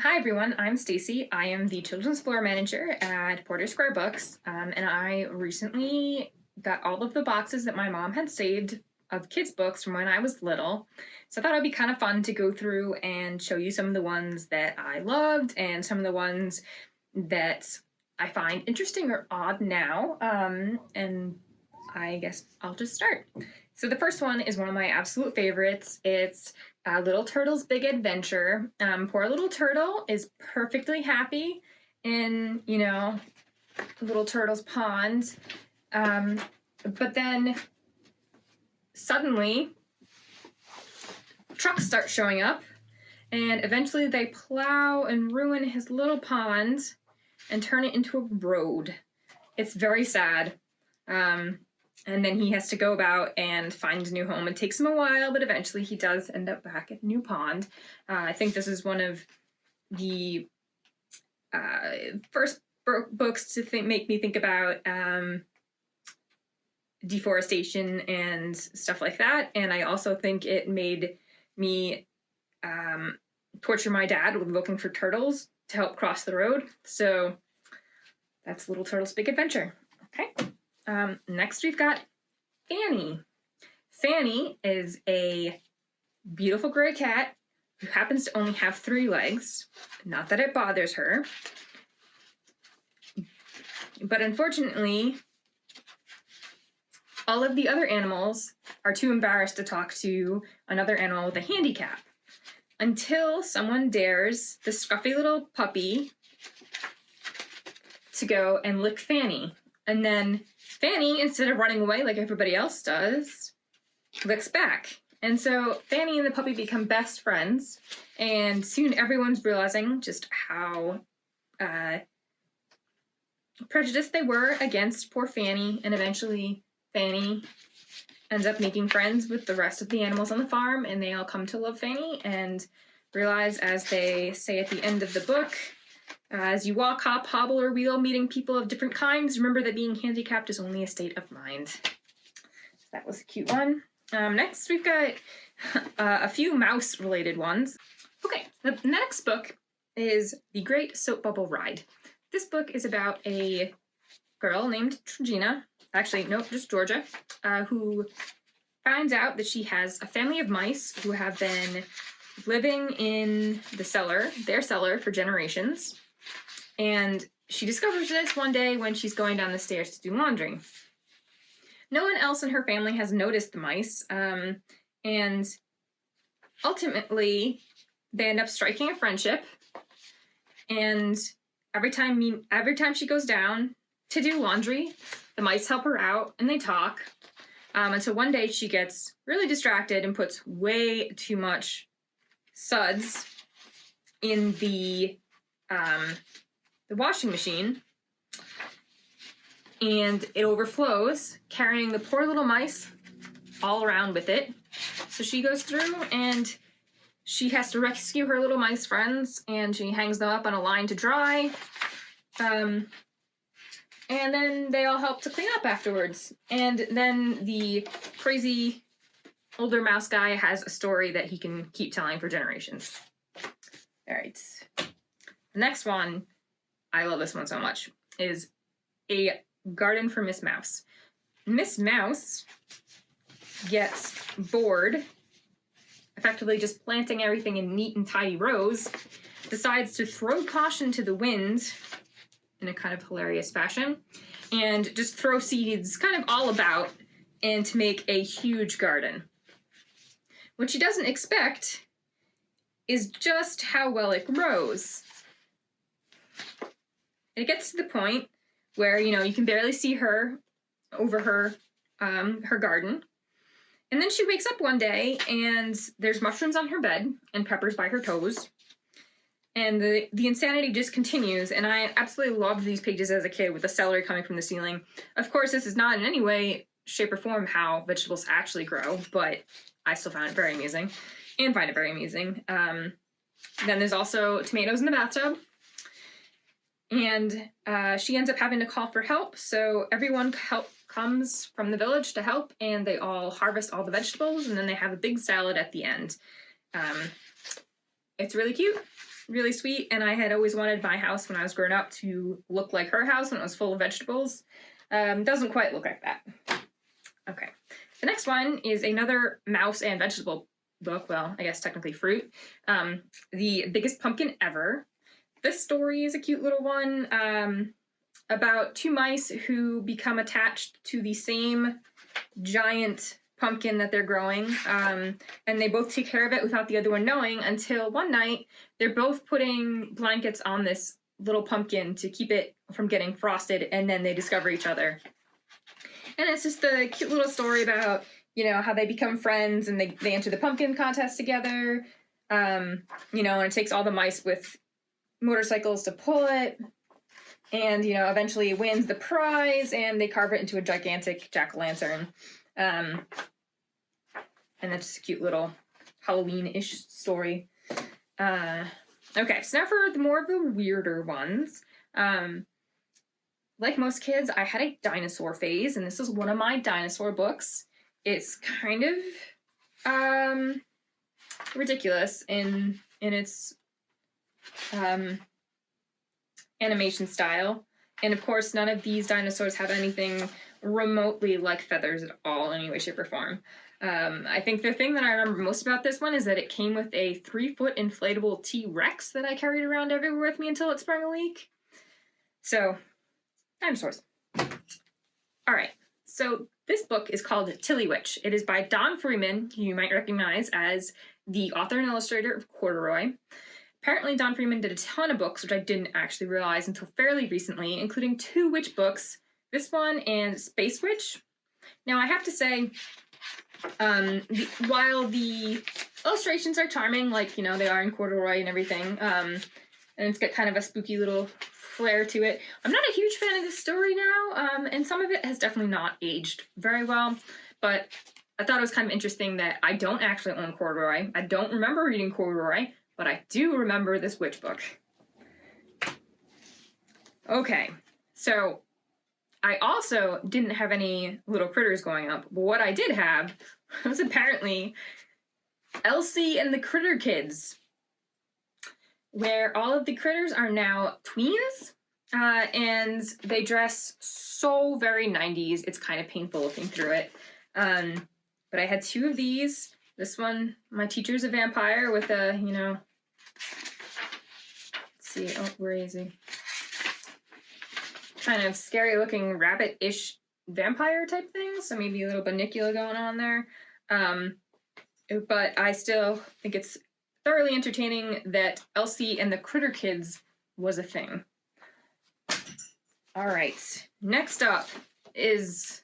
Hi everyone, I'm Stacey. I am the Children's Floor Manager at Porter Square Books, and I recently got all of the boxes that my mom had saved of kids' books from when I was little. So I thought it would be kind of fun to go through and show you some of the ones that I loved and some of the ones that I find interesting or odd now. And I guess I'll just start. So the first one is one of my absolute favorites. It's Little Turtle's Big Adventure. Poor little turtle is perfectly happy in, Little Turtle's pond. But then suddenly trucks start showing up, and eventually they plow and ruin his little pond and turn it into a road. It's very sad. And then he has to go about and find a new home. It takes him a while, but eventually he does end up back at New Pond. I think this is one of the first books to make me think about deforestation and stuff like that. And I also think it made me torture my dad with looking for turtles to help cross the road. So that's Little Turtle's Big Adventure. Okay. Next we've got Fanny. Fanny is a beautiful gray cat who happens to only have 3 legs. Not that it bothers her. But unfortunately, all of the other animals are too embarrassed to talk to another animal with a handicap. Until someone dares the scruffy little puppy to go and lick Fanny. And then Fanny, instead of running away like everybody else does, licks back. And so Fanny and the puppy become best friends, and soon everyone's realizing just how prejudiced they were against poor Fanny, and eventually Fanny ends up making friends with the rest of the animals on the farm, and they all come to love Fanny and realize, as they say at the end of the book, as you walk, hop, hobble, or wheel, meeting people of different kinds, remember that being handicapped is only a state of mind. So that was a cute one. Next, we've got a few mouse-related ones. Okay, the next book is The Great Soap Bubble Ride. This book is about a girl named Georgia, who finds out that she has a family of mice who have been living in their cellar for generations. And she discovers this one day when she's going down the stairs to do laundry. No one else in her family has noticed the mice, and ultimately they end up striking a friendship. And every time she goes down to do laundry, the mice help her out and they talk. And so one day she gets really distracted and puts way too much suds in the washing machine, and it overflows, carrying the poor little mice all around with it. So she goes through and she has to rescue her little mice friends, and she hangs them up on a line to dry. And then they all help to clean up afterwards. And then the crazy older mouse guy has a story that he can keep telling for generations. All right. The next one, I love this one so much, is A Garden for Miss Mouse. Miss Mouse gets bored, effectively just planting everything in neat and tidy rows, decides to throw caution to the wind in a kind of hilarious fashion, and just throw seeds kind of all about and to make a huge garden. What she doesn't expect is just how well it grows. It gets to the point where, you can barely see her over her garden. And then she wakes up one day and there's mushrooms on her bed and peppers by her toes. And the insanity just continues. And I absolutely loved these pages as a kid with the celery coming from the ceiling. Of course, this is not in any way, shape, or form how vegetables actually grow, but I still found it very amusing and find it very amusing. Then there's also tomatoes in the bathtub. And she ends up having to call for help, so everyone comes from the village to help, and they all harvest all the vegetables, and then they have a big salad at the end. It's really cute. really sweet, and I had always wanted my house when I was growing up to look like her house when it was full of vegetables. Doesn't quite look like that. Okay. The next one is another mouse and vegetable book. Well, I guess technically fruit. The Biggest Pumpkin Ever. This story is a cute little one about two mice who become attached to the same giant pumpkin that they're growing, and they both take care of it without the other one knowing, until one night they're both putting blankets on this little pumpkin to keep it from getting frosted, and then they discover each other. And it's just a cute little story about, you know, how they become friends and they enter the pumpkin contest together, you know, and it takes all the mice with motorcycles to pull it, and, you know, eventually wins the prize, and they carve it into a gigantic jack-o'-lantern. And it's just a cute little Halloween-ish story. Okay, so now for more of the weirder ones. Like most kids, I had a dinosaur phase, and this is one of my dinosaur books. It's kind of ridiculous in its animation style. And of course, none of these dinosaurs have anything remotely like feathers at all, in any way, shape, or form. I think the thing that I remember most about this one is that it came with a 3-foot inflatable T-Rex that I carried around everywhere with me until it sprung a leak. So, dinosaurs. Alright, so this book is called Tillie Witch. It is by Don Freeman, who you might recognize as the author and illustrator of Corduroy. Apparently Don Freeman did a ton of books, which I didn't actually realize until fairly recently, including 2 witch books, this one and Space Witch. Now I have to say, while the illustrations are charming, like, you know, they are in corduroy and everything, and it's got kind of a spooky little flair to it, I'm not a huge fan of this story now, and some of it has definitely not aged very well, but I thought it was kind of interesting that I don't actually own corduroy. I don't remember reading corduroy, but I do remember this witch book. Okay, so I also didn't have any little critters growing up, but what I did have was apparently Elsie and the Critter Kids, where all of the critters are now tweens, and they dress so very 90s, it's kind of painful looking through it. But I had 2 of these. This one, my teacher's a vampire with a, you know, let's see, oh, where is he? Kind of scary looking rabbit-ish vampire type thing, so maybe a little Pinocchio going on there. But I still think it's thoroughly entertaining that Elsie and the Critter Kids was a thing. All right, next up is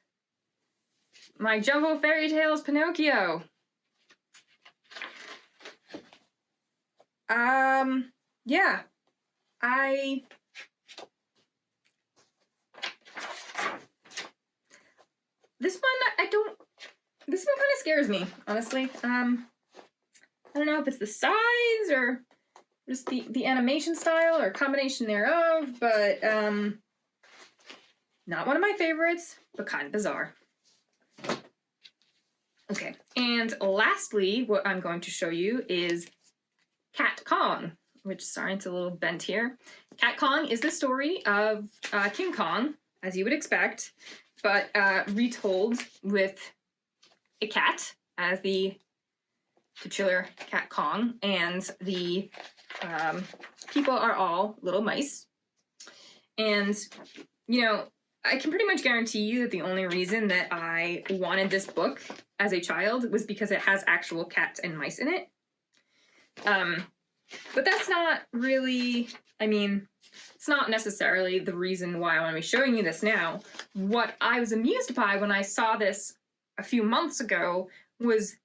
my Jumbo Fairy Tales Pinocchio. Yeah, this one kind of scares me, honestly. I don't know if it's the size or just the animation style or combination thereof, but not one of my favorites, but kind of bizarre. Okay, and lastly, what I'm going to show you is Cat Kong, which, sorry, it's a little bent here. Cat Kong is the story of King Kong, as you would expect, but retold with a cat as the titular Cat Kong, and the people are all little mice. And, you know, I can pretty much guarantee you that the only reason that I wanted this book as a child was because it has actual cats and mice in it. But that's not really, I mean, it's not necessarily the reason why I want to be showing you this now. What I was amused by when I saw this a few months ago was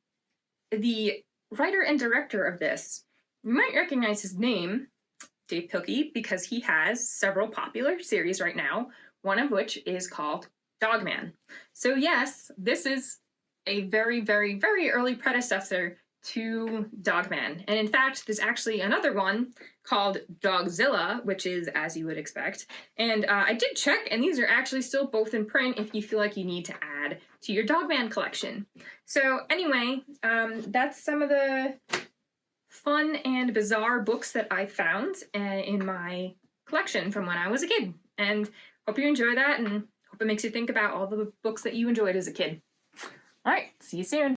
the writer and director of this. You might recognize his name, Dave Pilkey, because he has several popular series right now, one of which is called Dogman. So yes, this is a very, very, very early predecessor to Dogman. And in fact, there's actually another one called Dogzilla, which is as you would expect. And I did check, and these are actually still both in print if you feel like you need to add to your Dogman collection. So anyway, that's some of the fun and bizarre books that I found in my collection from when I was a kid. And hope you enjoy that, and hope it makes you think about all the books that you enjoyed as a kid. All right, see you soon.